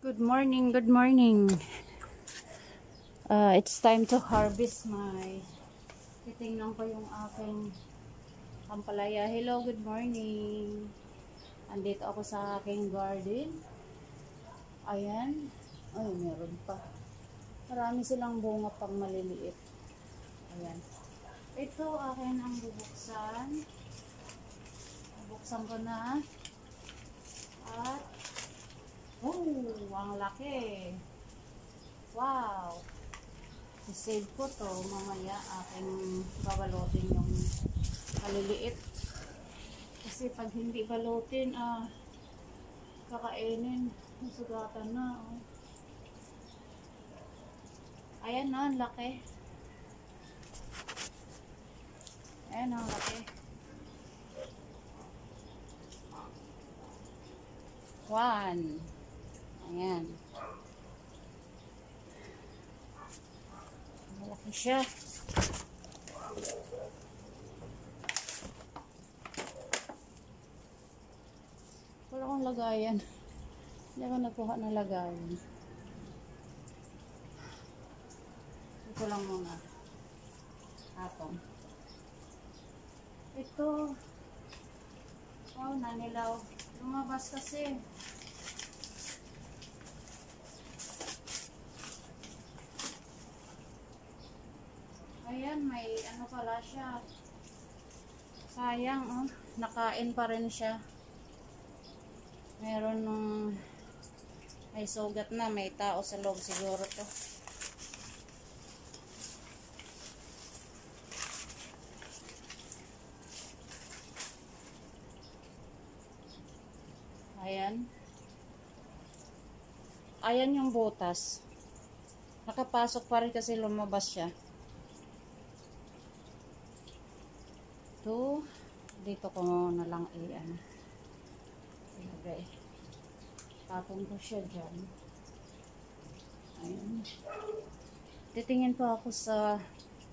Good morning, good morning. It's time to harvest my... Titingnan ko yung aking ampalaya. Hello, good morning. Andito ako sa aking garden. Ayan. Ay, meron pa. Marami silang bunga pang maliliit. Ayan. Ito akin ang bubuksan. Bubuksan ko na. At oh, ang laki. Wow. I-save ko to. Mamaya aking babalutin yung maliliit. Kasi pag hindi balutin, kakainin. Nasugatan na. Oh. Ayan na, ang laki. Ayan ang laki. One. Ayan. Malaki siya. Wala akong lagayan. Hindi ako nakuha ng lagayan. Ito lang muna. Atong. Ito. Oh, nanilaw. Lumabas kasi. Ayan, may ano pala siya. Sayang, oh. Nakain pa rin siya. Meron nung may sugat na. May tao sa loob siguro to. Ayan. Ayan yung butas. Nakapasok pa rin kasi lumabas siya. Ito, dito ko na lang i-ano. Ilagay. Tapon ko siya dyan. Ayan. Titingin pa ako sa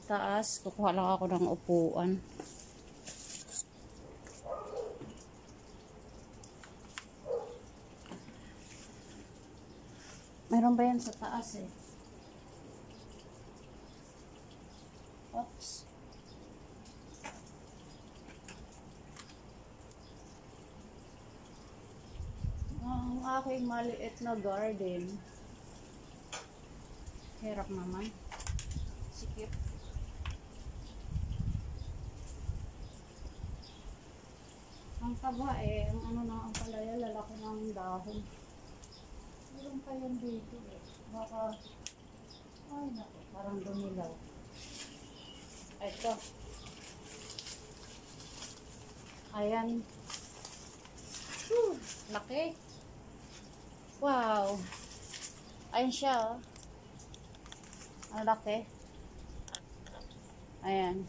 taas. Kukuha lang ako ng upuan. Meron ba yan sa taas eh? Oops. Ang aking maliit na garden. Hirap naman. Sikip. Ang taba eh. Ang ano na ang palaya. Lalaki ng dahon. Meron pa yan dito eh. Baka... Ay naku. Parang dumilaw. Ito. Ayan. Laki. Wow. Ayan siya, oh. Ang laki. Ayan.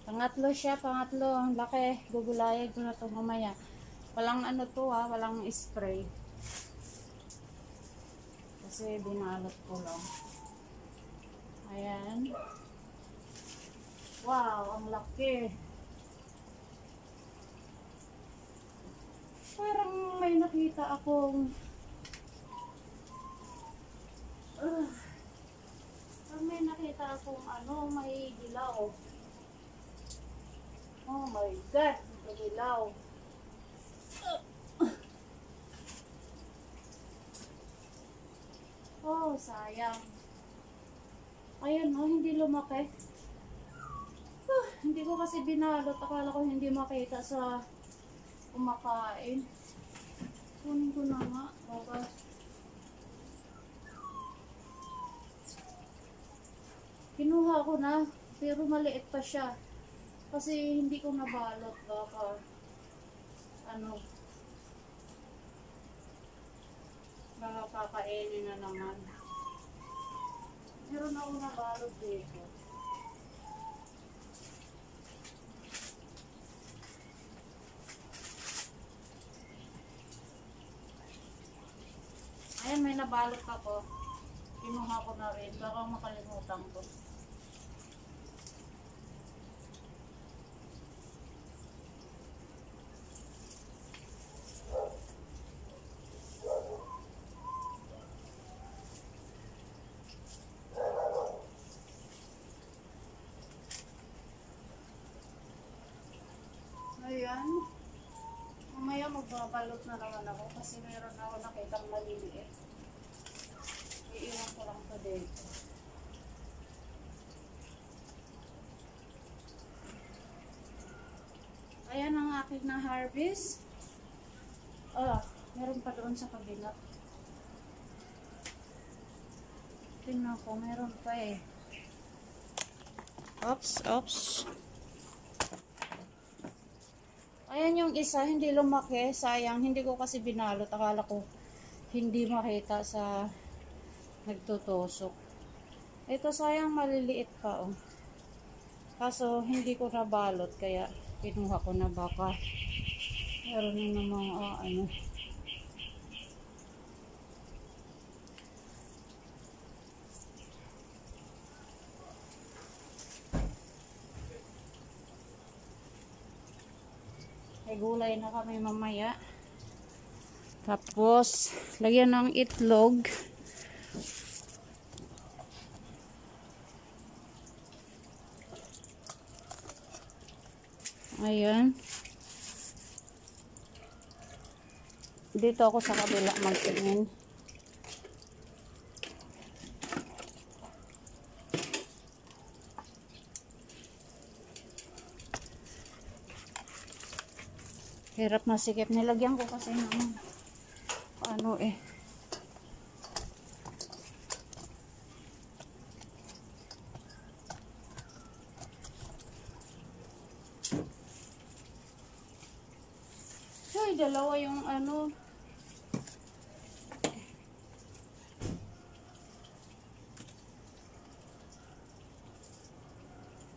Pangatlo siya, pangatlo. Ang laki. Gugulayan ko na ito mamaya. Walang ano to ha, walang spray. Kasi binalot ko lang. Ayan. Wow, ang laki. Parang may nakita akong parang may nakita akong ano, may dilaw. Oh my God, may dilaw. Oh, sayang. Ayan, oh, hindi lumaki. Hindi ko kasi binalot. Akala ko hindi makita sa kumakain. Kunin ko na nga. Baka. Kinuha ko na. Pero maliit pa siya. Kasi hindi ko nabalot. Baka ano. Baka kakainin na naman. Meron ako nabalot dito. Ayan, may nabalot ako. Kinuha ko na rin. Baka makalimutan ko. Ayan. Mamaya magbabalot na naman ako kasi meron ako nakitang maliliit. Iiwan ko lang ito dito. Ayan ang aking na-harvest. Oh, meron pa doon sa kabila. Tingnan ko, meron pa eh. Oops. Ayan yung isa, hindi lumaki. Sayang, hindi ko kasi binalot. Akala ko hindi makita sa nagtutusok. Ito sayang, maliliit pa oh. Kaso hindi ko nabalot kaya kinuha ko na baka meron na namang ano. May gulay na kami mamaya. Tapos, lagyan ng itlog. Ayan. Dito ako sa kabila magtingin. Hirap masikip. Nilagyan ko kasi ng ano eh. Ay, dalawa yung ano.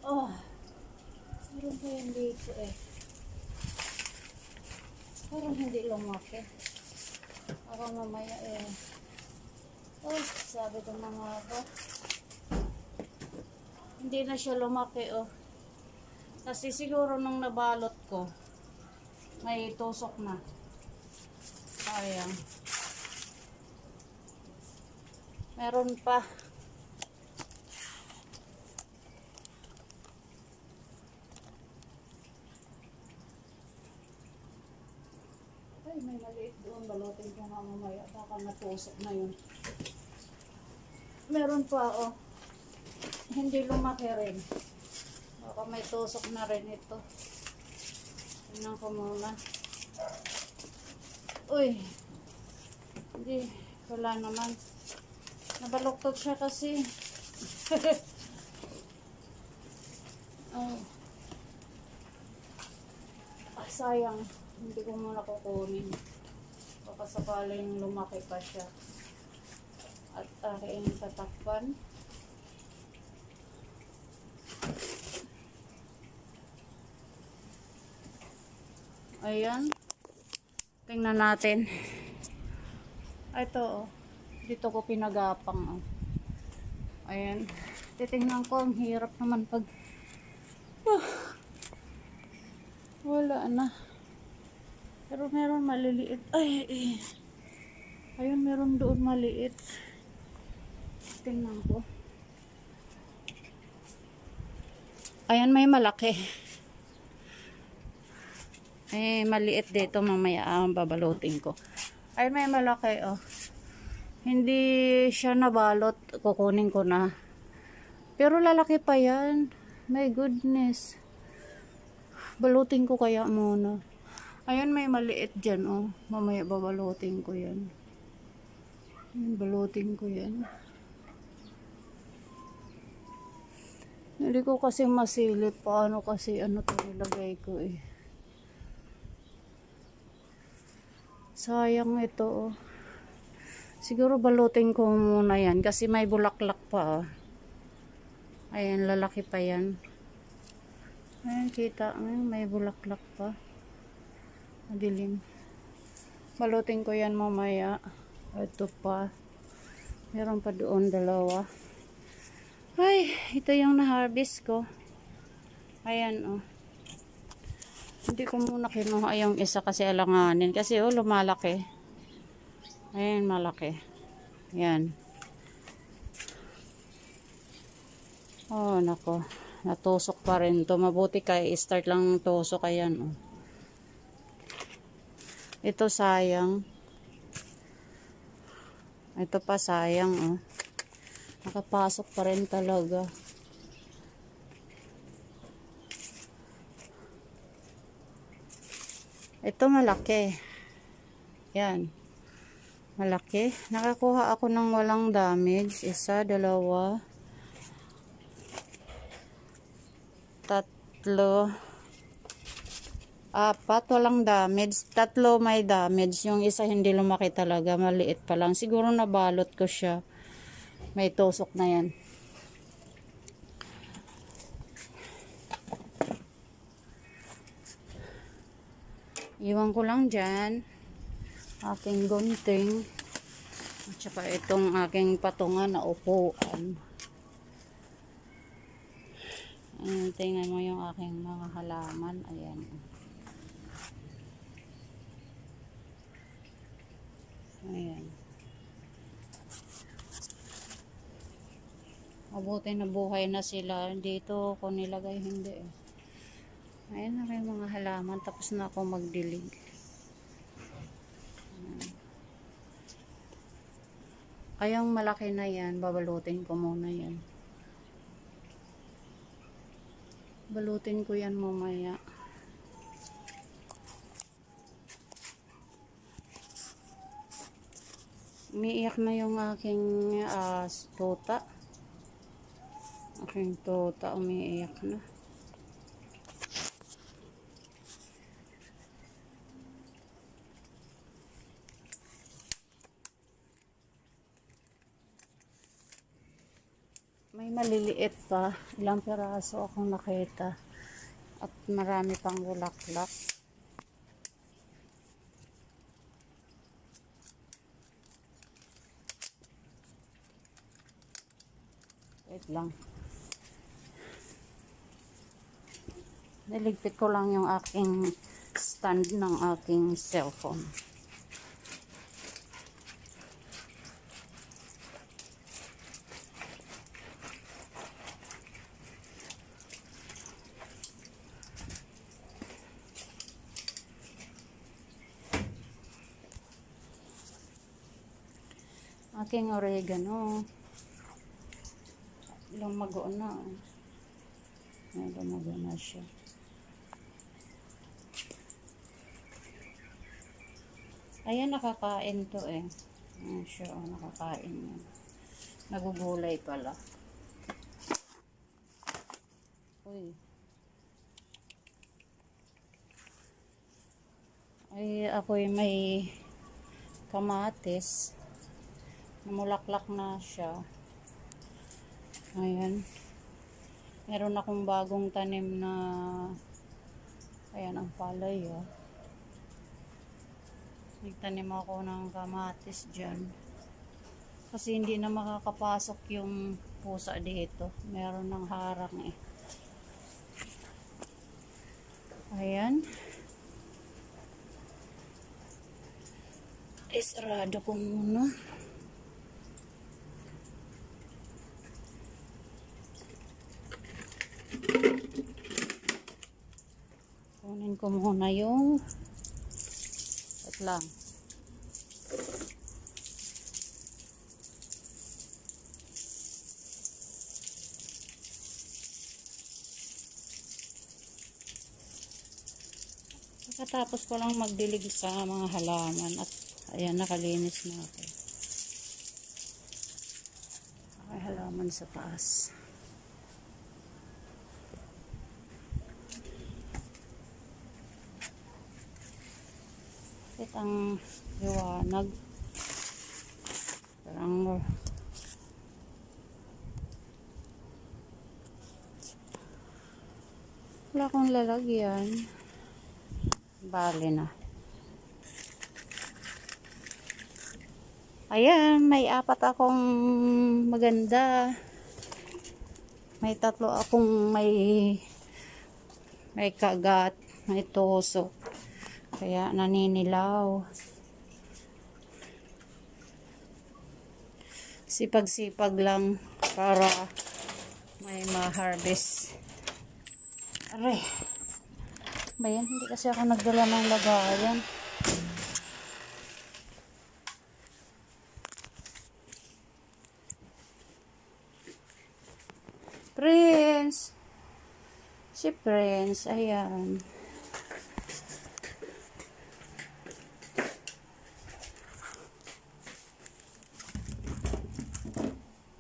Oh. Meron pa yan dito eh. Parang hindi lumaki. Ako mamaya eh. Oh, sabi ko na nga ba. Hindi na siya lumaki oh. Kasi siguro nung nabalot ko, may tusok na. Ayan. Meron pa. Ay, may maliit doon. Balutin ko nga mamaya. Baka natusok na yun. Meron pa, oh. Hindi lumaki rin. Baka may tusok na rin ito. Tingnan ko muna. Uy. Hindi. Wala naman. Nabaluktot siya kasi. Oh. Ah, sayang. Hindi ko muna kukunin. Baka sakaling lumaki pa siya. At aking tatakpan. Ayan. Tingnan natin. Ito oh. Dito ko pinagapang oh. Ayan. Titingnan ko. Ang hirap naman pag wala na. Pero meron maliliit. Ay. Ayun, meron doon maliit. Tingnan ko. Ayan, may malaki. Eh, maliit dito. Mamaya babalutin ko. Ay, may malaki, oh. Hindi siya nabalot. Kukunin ko na. Pero lalaki pa yan. My goodness. Balutin ko kaya muna. Ayan, may maliit dyan, oh. Mamaya babalutin ko yan. Ayan, balutin ko yan. Hindi ko kasi masilip paano kasi ano to nilagay ko eh. Sayang ito, oh. Siguro balutin ko muna yan kasi may bulaklak pa, oh. Ayan, lalaki pa yan. Ayan, kita. Ayan, may bulaklak pa. Madilim. Balutin ko yan mamaya. Ito pa. Meron pa doon dalawa. Ay, ito yung na-harvest ko. Ayan, oh. Hindi ko muna kinuha yung isa kasi alanganin. Kasi, oh, lumalaki. Ayan, malaki. Ayan. Oh, nako. Natusok pa rin to. Mabuti kay start lang tusok. Ayan, oh. Ito sayang. Ito pa sayang, oh. Nakapasok pa rin talaga. Ito malaki. Yan. Malaki. Nakakuha ako ng walang damage. Isa, dalawa, tatlo, apat walang damage. Tatlo may damage. Yung isa hindi lumaki talaga. Maliit pa lang. Siguro nabalot ko siya. May tusok na yan. Iwan ko lang dyan. Aking gunting. At saka itong aking patungan na upuan. Ayan, tingnan mo yung aking mga halaman. Ayan. Ayan. Mabuti na buhay na sila. Dito ko nilagay hindi eh. Ayan na rin mga halaman. Tapos na ako magdilig. Ayong malaki na yan. Babalutin ko muna yan. Balutin ko yan mamaya. Umiiyak na yung aking tuta. Aking tuta umiiyak na. May maliliit pa. Ilang piraso akong nakita. At marami pang bulaklak. Wait lang. Niligpit ko lang yung aking stand ng aking cellphone. Aking oregano. Lumago na. Ay, lumago na siya. Ayan, nakakain to eh. Ayan siya, oh, nakakain yan. Nagugulay pala. Uy. Ay, ako'y may kamatis. Namulaklak na siya. Ayan. Meron akong bagong tanim na ayan ang palay, oh. Nagtanim ako ng kamatis dyan. Kasi hindi na makakapasok yung pusa dito. Meron ng harang eh. Ayan. Isarado ko muna. Kunin ko muna yung lang. Pagkatapos ko lang magdilig sa mga halaman at ayan, nakalinis na ako. May halaman sa taas. Ang liwanag. Parang wala akong lalagyan. Bale na. Ayan, may apat akong maganda. May tatlo akong may kagat, may tusok. Kaya naninilaw. Sipag-sipag lang para may ma-harvest. Aray. Ba yan? Hindi kasi ako nagdala ng lagayan. friends. Ayan.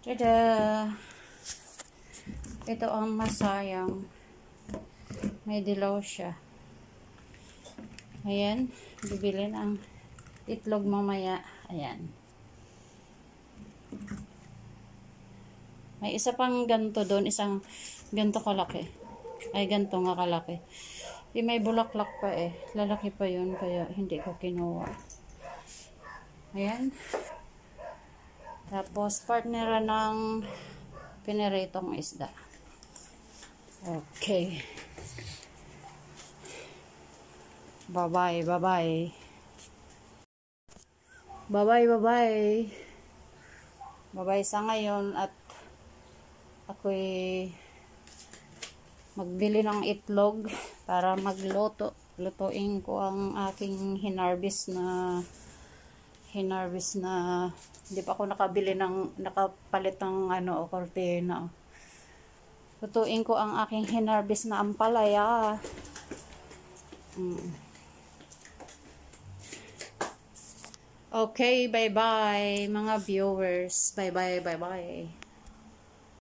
Tada! Ito ang masayang. May dilaw siya. Ayan. Bibilin ang itlog mamaya. Ayan. May isa pang ganto doon. Isang ganto kalaki. Ay, ganto nga kalaki. May bulaklak pa eh. Lalaki pa yun. Kaya hindi ko kinuha. Ayan. Tapos, partnera ng piniritong isda. Okay. Bye-bye, bye-bye. Bye-bye, bye-bye. Bye-bye sa ngayon at ako'y magbili ng itlog para magluto. Lutuin ko ang aking hinarvest na hindi pa ako nakapalit ng kortina. Lutuin ko ang aking hinarvest na ampalaya. Okay, bye-bye mga viewers. Bye-bye, bye-bye.